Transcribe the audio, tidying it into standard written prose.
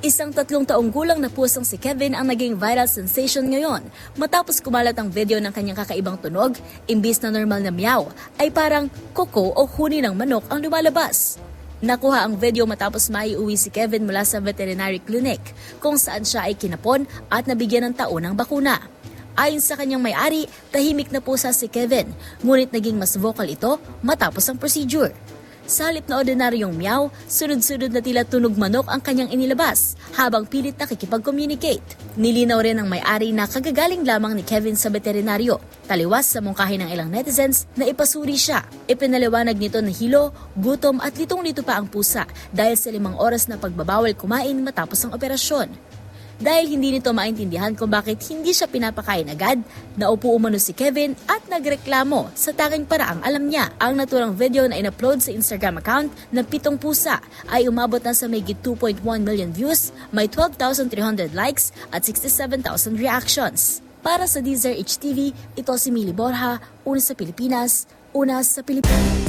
Isang 3 taong gulang na pusong si Kevin ang naging viral sensation ngayon matapos kumalat ang video ng kanyang kakaibang tunog, imbis na normal na meow ay parang koko o huni ng manok ang lumalabas. Nakuha ang video matapos maiuwi si Kevin mula sa veterinary clinic kung saan siya ay kinapon at nabigyan ng taon ng bakuna. Ayon sa kanyang may-ari, tahimik na pusa si Kevin, ngunit naging mas vocal ito matapos ang procedure. Sa halip na ordinaryong meow, sunod-sunod na tila tunog manok ang kanyang inilabas habang pilit nakikipag-communicate. Nilinaw rin ng may-ari na kagagaling lamang ni Kevin sa veterinaryo, taliwas sa mungkahi ng ilang netizens na ipasuri siya. Ipinaliwanag nito na hilo, gutom at litong-lito pa ang pusa dahil sa 5 oras na pagbabawal kumain matapos ang operasyon. Dahil hindi nito maintindihan kung bakit hindi siya pinapakain agad, naupo umano si Kevin at nagreklamo sa tanging paraang alam niya. Ang naturang video na in-upload sa Instagram account ng 7 pusa ay umabot na sa mahigit 2.1 million views, may 12,300 likes at 67,000 reactions. Para sa Deezer HTV, ito si Mili Borja, una sa Pilipinas, una sa Pilipinas.